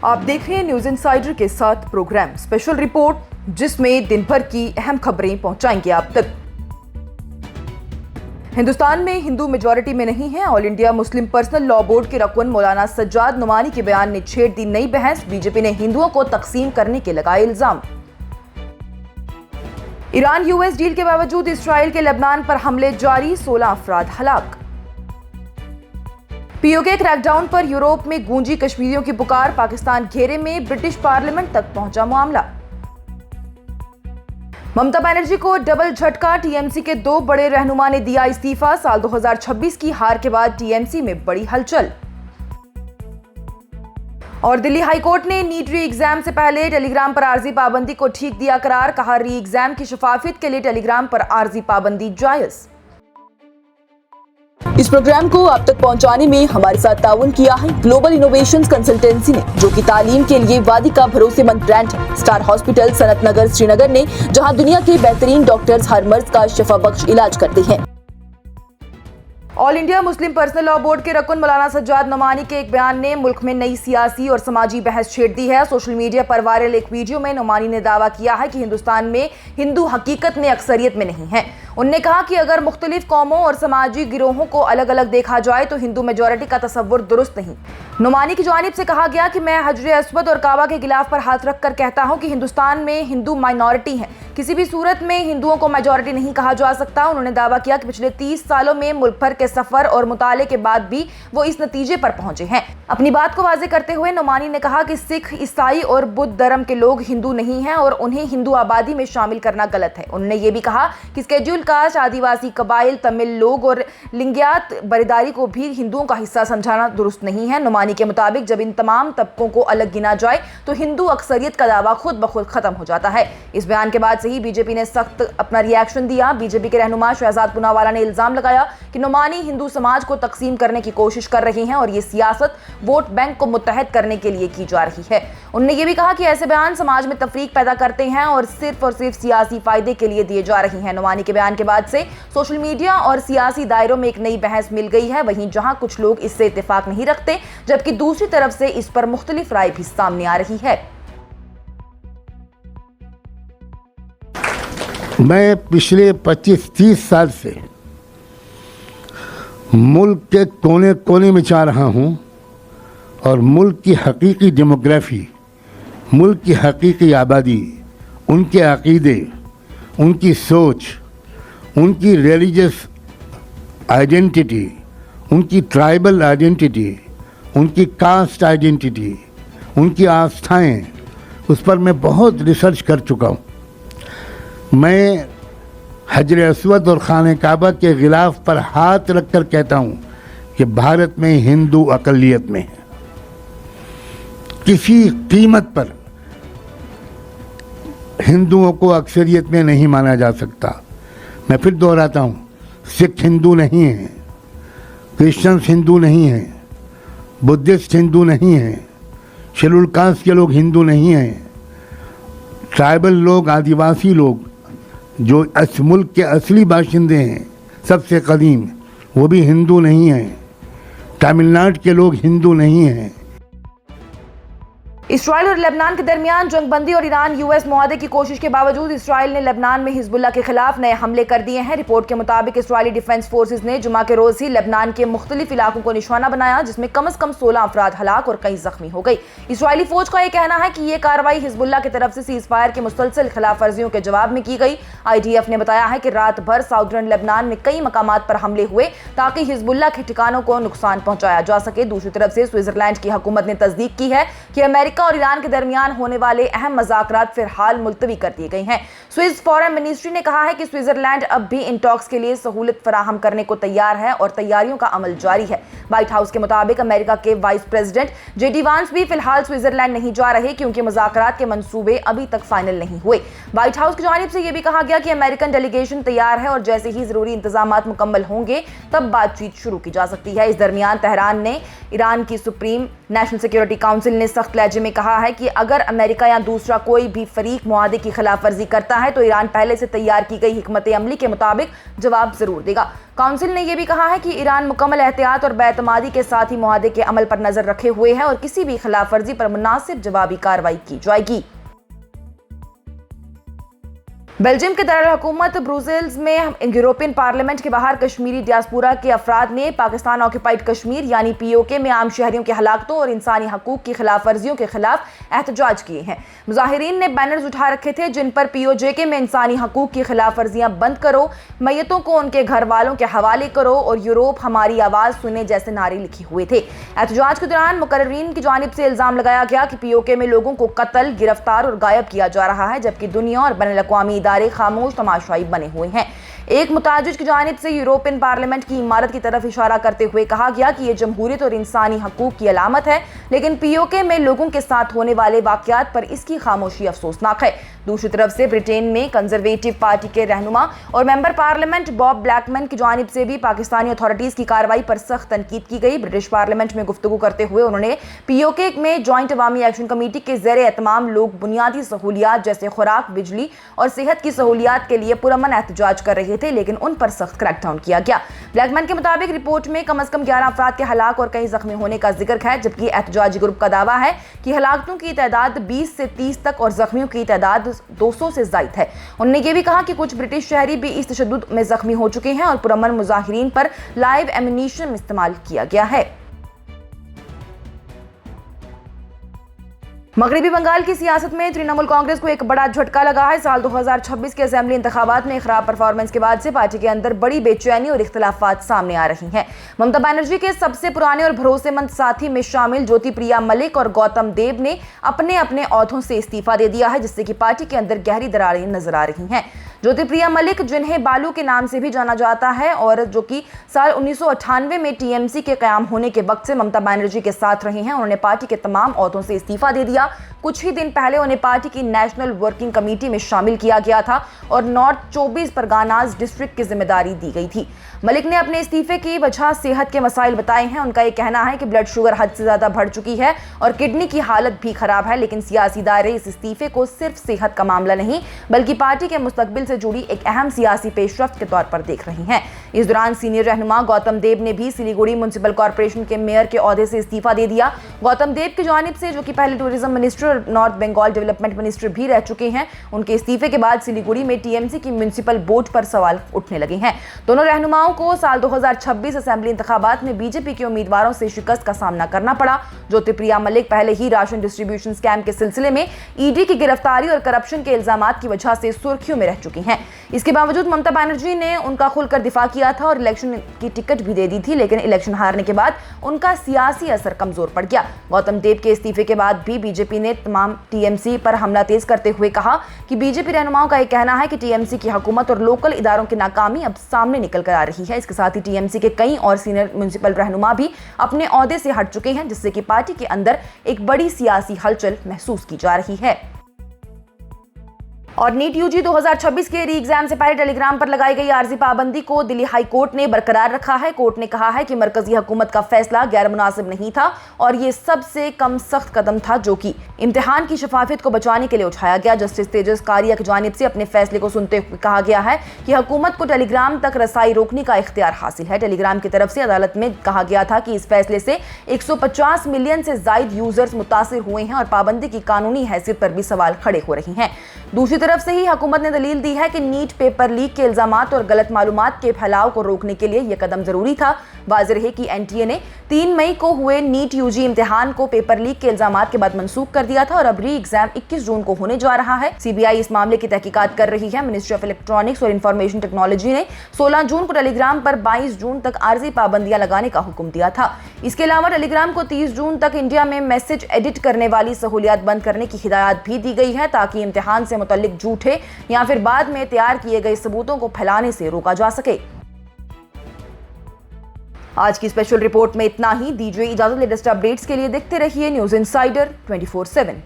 आप देख रहे हैं न्यूज इनसाइडर के साथ प्रोग्राम स्पेशल रिपोर्ट, जिसमें दिन भर की अहम खबरें पहुंचाएंगे आप तक। हिंदुस्तान में हिंदू मेजॉरिटी में नहीं है। All India Muslim personal law board के रकुन मौलाना सज्जाद नुमानी के बयान ने छेड़ दी नई बहस। बीजेपी ने हिंदुओं को तकसीम करने के लगाए इल्जाम। ईरान यूएस डील के बावजूद इसराइल के लेबनान पर हमले जारी, 16 अफराद हलाक। पीओके क्रैकडाउन पर यूरोप में गूंजी कश्मीरियों की पुकार, पाकिस्तान घेरे में, ब्रिटिश पार्लियामेंट तक पहुंचा मामला। ममता बनर्जी को डबल झटका, टीएमसी के 2 बड़े रहनुमा ने दिया इस्तीफा। साल 2026 की हार के बाद टीएमसी में बड़ी हलचल। और दिल्ली हाईकोर्ट ने नीट री एग्जाम से पहले टेलीग्राम पर आर्जी पाबंदी को ठीक दिया करार, कहा री एग्जाम की शफाफियत के लिए टेलीग्राम पर आर्जी पाबंदी जायज। इस प्रोग्राम को आप तक पहुंचाने में हमारे साथ ताउन किया है ग्लोबल इनोवेशंस कंसल्टेंसी ने, जो कि तालीम के लिए वादी का भरोसेमंद ब्रांड है। स्टार हॉस्पिटल सनत नगर श्रीनगर ने, जहां दुनिया के बेहतरीन डॉक्टर्स हर मर्ज का शिफा बख्श इलाज करते हैं। All India Muslim personal law board के रकुन मौलाना सज्जाद नुमानी के एक बयान ने मुल्क में नई सियासी और समाजी बहस छेड़ दी है। सोशल मीडिया पर वायरल एक वीडियो में नुमानी ने दावा किया है कि हिंदुस्तान में हिंदू हकीकत में अक्सरियत में नहीं है। उन्होंने कहा कि अगर मुख्तलिफ कौमों और समाजी गिरोहों को अलग अलग देखा जाए तो हिंदू मेजॉरिटी का तस्वुर दुरुस्त नहीं। नुमानी की जानिब से कहा गया कि मैं हजर अस्वद और काबा के गिलाफ पर हाथ रखकर कहता हूं कि हिंदुस्तान में हिंदू माइनॉरिटी है, किसी भी सूरत में हिंदुओं को मेजॉरिटी नहीं कहा जा सकता। उन्होंने दावा किया कि पिछले 30 सालों में मुल्क भर के सफर और मुताले के बाद भी वो इस नतीजे पर पहुंचे हैं। अपनी बात को वाजे करते हुए नुमानी ने कहा कि सिख, ईसाई और बुद्ध धर्म के लोग हिंदू नहीं हैं और उन्हें हिंदू आबादी में शामिल करना गलत है। उन्होंने ये भी कहा कि स्केड्यूल कास्ट, आदिवासी कबाइल, तमिल लोग और लिंगियात बरिदारी को भी हिंदुओं का हिस्सा समझाना दुरुस्त नहीं है। नुमानी के मुताबिक जब इन तमाम तबकों को अलग गिना जाए तो हिंदू अक्सरियत का दावा खुद ब खुद खत्म हो जाता है। इस बयान के बाद से ही बीजेपी ने सख्त अपना रिएक्शन दिया। बीजेपी के रहनुमा शहजाद पूनावाला ने इल्जाम लगाया कि नुमानी हिंदू समाज को तकसीम करने की कोशिश कर रही हैं और ये सियासत वोट बैंक को मुत्तहद करने के लिए की जा रही है। उन्होंने ये भी कहा कि ऐसे बयान समाज में तफरीक पैदा करते हैं और सिर्फ सियासी फायदे के लिए दिए जा रही हैं। नुमानी के बयान के बाद से सोशल मीडिया और सियासी दायरों में एक नई बहस मिल गई है। वहीं जहां कुछ लोग इससे इत्तेफाक नहीं रखते, जबकि दूसरी तरफ से इस पर मुख्तलिफ राय भी सामने आ रही है। मैं पिछले 25-30 साल से मुल्क के कोने कोने में जा रहा हूँ और मुल्क की हकीकी डेमोग्राफी, मुल्क की हकीकी आबादी, उनके अकीदे, उनकी सोच, उनकी रिलीजियस आइडेंटिटी, उनकी ट्राइबल आइडेंटिटी, उनकी कास्ट आइडेंटिटी, उनकी आस्थाएं, उस पर मैं बहुत रिसर्च कर चुका हूँ। मैं हजर अस्वद और खाने काबा के गिलाफ पर हाथ रखकर कहता हूँ कि भारत में हिंदू अक़लियत में है। किसी कीमत पर हिंदुओं को अक्सरियत में नहीं माना जा सकता। मैं फिर दोहराता हूँ, सिख हिंदू नहीं हैं, क्रिश्चियंस हिंदू नहीं हैं, बुद्धिस्ट हिंदू नहीं हैं, शेड्यूल कास्ट के लोग हिंदू नहीं हैं, ट्राइबल लोग, आदिवासी लोग जो इस मुल्क के असली बाशिंदे हैं सबसे कदीम, वो भी हिंदू नहीं हैं। तमिलनाडु के लोग हिंदू नहीं हैं। इसराइल और लेबनान के दरमियान जंगबंदी और ईरान यूएस मुआहदे की कोशिश के बावजूद इसराइल ने लेबनान में हिजबुल्लाह के खिलाफ नए हमले कर दिए हैं। रिपोर्ट के मुताबिक इसराइली डिफेंस फोर्सेज ने जुमा के रोज ही लेबनान के मुख्तलिफ इलाकों को निशाना बनाया, जिसमें कम से कम 16 अफराद हलाक और कई जख्मी हो गई। इसराइली फौज का यह कहना है कि यह कार्रवाई हिजबुल्लाह की तरफ से सीज फायर के मुसलसल खिलाफ वर्जियों के जवाब में की गई। IDF ने बताया है कि रात भर साउदर्न लेबनान में कई मकामात पर हमले हुए ताकि हिजबुल्लाह के ठिकानों को नुकसान पहुंचाया जा सके। दूसरी तरफ से स्विट्जरलैंड की हुकूमत ने तस्दीक की है कि अमेरिका और ईरान के दरमियान होने वाले अहम मुज़ाकरात फिलहाल मुलतवी कर दिए गए हैं। स्विस फॉरेन मिनिस्ट्री ने कहा है कि स्विट्जरलैंड अब भी इन टॉक्स के लिए सहूलत फराहम करने को तैयार है और तैयारियों का अमल जारी है। व्हाइट हाउस के मुताबिक अमेरिका के वाइस प्रेसिडेंट JD वांस भी फिलहाल स्विट्जरलैंड नहीं जा रहे, क्योंकि मुज़ाकरात के मंसूबे अभी तक फाइनल नहीं हुए। व्हाइट हाउस की जानिब से यह भी कहा गया कि अमेरिकन डेलीगेशन तैयार है और जैसे ही जरूरी इंतजामात मुकम्मल होंगे तब बातचीत शुरू की जा सकती है। इस दरमियान तेहरान ने ईरान की सुप्रीम नेशनल सिक्योरिटी काउंसिल ने सख्त लहजे में कहा है कि अगर अमेरिका या दूसरा कोई भी फरीक मुआहदे की खिलाफ वर्जी करता है तो ईरान पहले से तैयार की गई हिकमत अमली के मुताबिक जवाब जरूर देगा। काउंसिल ने यह भी कहा है कि ईरान मुकम्मल एहतियात और बेतमादी के साथ ही मुआहदे के अमल पर नजर रखे हुए है और किसी भी खिलाफ वर्जी पर मुनासिब जवाबी कार्रवाई की जाएगी। बेल्जियम के दारुल हुकूमत ब्रुसेल्स में यूरोपियन पार्लियामेंट के बाहर कश्मीरी डियास्पोरा के अफराद ने पाकिस्तान ऑक्यूपाइड कश्मीर यानी पीओके में आम शहरियों के हलाकतों और इंसानी हकूक की खिलाफ वर्जियों के खिलाफ एहतजाज किए हैं। मुजाहिरीन ने बैनर्स उठा रखे थे जिन पर पीओजेके में इंसानी हकूक की खिलाफ वर्जियां बंद करो, मैयतों को उनके घर वालों के हवाले करो और यूरोप हमारी आवाज सुने जैसे नारे लिखे हुए थे। एहतजाज के दौरान मुकर्रीन की जानिब से इल्जाम लगाया गया कि पीओके में लोगों को कत्ल, गिरफ्तार और गायब किया जा रहा है, जबकि दुनिया और बैनुल-अक़वामी इदारे खामोश तमाशाई बने हुए हैं। एक मुताजिज की जानिब से यूरोपियन पार्लियामेंट की इमारत की तरफ इशारा करते हुए कहा गया कि यह जमहूरियत और इंसानी हकूक की अलामत है, लेकिन पीओके में लोगों के साथ होने वाले वाकयात पर इसकी खामोशी अफसोसनाक है। दूसरी तरफ से ब्रिटेन में कंजर्वेटिव पार्टी के रहनुमा और मेंबर पार्लियामेंट बॉब ब्लैकमैन की जानिब से भी पाकिस्तानी अथॉरिटीज की कार्रवाई पर सख्त तनकीद की गई। ब्रिटिश पार्लियामेंट में गुफ्तगू करते हुए उन्होंने पीओके में जॉइंट अवामी एक्शन कमेटी के ज़ेरे एहतमाम लोग बुनियादी सहूलियात जैसे खुराक, बिजली और सेहत की सहूलियात के लिए पुरअमन एहतजाज कर रहे थे, लेकिन उन पर सख्त क्रैकडाउन किया गया। ब्लैकमैन के मुताबिक रिपोर्ट में कम से कम 11 अफराद के हलाक और कई जख्मी होने का जिक्र है, जबकि एहतजाजी ग्रुप का दावा है कि हलाकतों की तादाद 20 से 30 तक और जख्मियों की तादाद 200 से ज़ायद है। उन्होंने ये भी कहा कि कुछ ब्रिटिश शहरी भी इस तशद्दुद में जख्मी हो चुके हैं और पुरअमन मुजाहिरीन पर लाइव एम्यूनिशन इस्तेमाल किया गया है। मगरबी बंगाल की सियासत में तृणमूल कांग्रेस को एक बड़ा झटका लगा है। साल 2026 के असेंबली इंतखाबात में खराब परफॉर्मेंस के बाद से पार्टी के अंदर बड़ी बेचैनी और इख्तिलाफात सामने आ रही हैं। ममता बनर्जी के सबसे पुराने और भरोसेमंद साथी में शामिल ज्योतिप्रिया मलिक और गौतम देव ने अपने अपने ओहदों से इस्तीफा दे दिया है, जिससे कि पार्टी के अंदर गहरी दरारें नजर आ रही हैं। ज्योतिप्रिया मलिक, जिन्हें बालू के नाम से भी जाना जाता है और जो कि साल 1998 में टीएमसी के क़याम होने के वक्त से ममता बनर्जी के साथ रहे हैं, उन्होंने पार्टी के तमाम ओहदों से इस्तीफा दे दिया। कुछ ही दिन पहले उन्हें पार्टी की नेशनल वर्किंग कमेटी में शामिल किया गया था और नॉर्थ 24 परगानाज डिस्ट्रिक्ट की जिम्मेदारी दी गई थी। मलिक ने अपने इस्तीफे की वजह सेहत के मसाइल बताए हैं। उनका यह कहना है कि ब्लड शुगर हद से ज्यादा बढ़ चुकी है और किडनी की हालत भी खराब है, लेकिन सियासी दायरे इस इस्तीफे को सिर्फ सेहत का मामला नहीं बल्कि पार्टी के मुस्तकबिल से जुड़ी एक अहम सियासी पेशरफ्त के तौर पर देख रही हैं। इस दौरान सीनियर रहनुमा गौतम देव ने भी सिलीगुड़ी म्युनिसिपल कॉर्पोरेशन के मेयर के ओहदे से इस्तीफा दे दिया। गौतम देव की जानिब से, जो कि पहले टूरिज्म मिनिस्टर और नॉर्थ बंगाल डेवलपमेंट मिनिस्टर भी रह चुके हैं, उनके इस्तीफे के बाद सिलीगुड़ी में टीएमसी की म्युनिसिपल बोर्ड पर सवाल उठने लगे हैं। दोनों रहनुमाओं को साल 2026 असेंबली इंतखाबात में बीजेपी के उम्मीदवारों से शिकस्त का सामना करना पड़ा। ज्योतिप्रिया मलिक पहले ही राशन डिस्ट्रीब्यूशन स्कैम के सिलसिले में ईडी की गिरफ्तारी और करप्शन के इल्जामात की वजह से सुर्खियों में रह चुकी हैं। इसके बावजूद ममता बनर्जी ने उनका खुलकर दिफा किया था और इलेक्शन की टिकट भी दे दी थी, लेकिन इलेक्शन हारने के बाद उनका सियासी असर कमजोर पड़ गया। गौतम देव के इस्तीफे के बाद भी बीजेपी ने तमाम टीएमसी पर हमला तेज करते हुए कहा कि बीजेपी रहनुमाओं का यह कहना है कि टीएमसी की हुकूमत और लोकल इदारों की नाकामी अब सामने निकल कर आ रही है। इसके साथ ही टीएमसी के कई और सीनियर म्युनिसिपल रहनुमा भी अपने ओहदे से हट चुके हैं, जिससे कि पार्टी के अंदर एक बड़ी सियासी हलचल महसूस की जा रही है। और नीट यूजी 2026 के री एग्जाम से पहले टेलीग्राम पर लगाई गई आर्जी पाबंदी को दिल्ली हाई कोर्ट ने बरकरार रखा है। कोर्ट ने कहा है कि मरकजी हुकूमत का फैसला गैर मुनासिब नहीं था और ये सबसे कम सख्त कदम था जो कि इम्तिहान की शफाफियत को बचाने के लिए उठाया गया। जस्टिस तेजस कारिया की जानिब से अपने फैसले को सुनते हुए कहा गया है कि हुकूमत को टेलीग्राम तक रसाई रोकने का इख्तियार हासिल है। टेलीग्राम की तरफ से अदालत में कहा गया था कि इस फैसले से 150 मिलियन से जायद यूजर्स मुतासिर हुए हैं और पाबंदी की कानूनी हैसियत पर भी सवाल खड़े हो रहे हैं। दूसरी तरफ से ही हुकूमत ने दलील दी है कि नीट पेपर लीक के इल्जामात और गलत मालूमात के फैलाव को रोकने के लिए यह कदम जरूरी था। वाज़ेह है कि एनटीए ने 3 मई को हुए नीट यूजी इम्तिहान को पेपर लीक के इल्जामात के बाद मनसूख कर दिया था और अब री एग्जाम 21 जून को होने जा रहा है। सीबीआई इस मामले की तहकीकात कर रही है। मिनिस्ट्री ऑफ इलेक्ट्रॉनिक्स और इंफॉर्मेशन टेक्नोलॉजी ने 16 जून को टेलीग्राम पर 22 जून तक आर्जी पाबंदियां लगाने का हुक्म दिया था। इसके अलावा टेलीग्राम को 30 जून तक इंडिया में मैसेज एडिट करने वाली सहूलियत बंद करने की हिदायत भी दी गई है, ताकि इम्तिहान से मुतल्लिक झूठे या फिर बाद में तैयार किए गए सबूतों को फैलाने से रोका जा सके। आज की स्पेशल रिपोर्ट में इतना ही। दीजिए इजाजत। लेटेस्ट अपडेट्स के लिए देखते रहिए न्यूज़ इनसाइडर 24/7।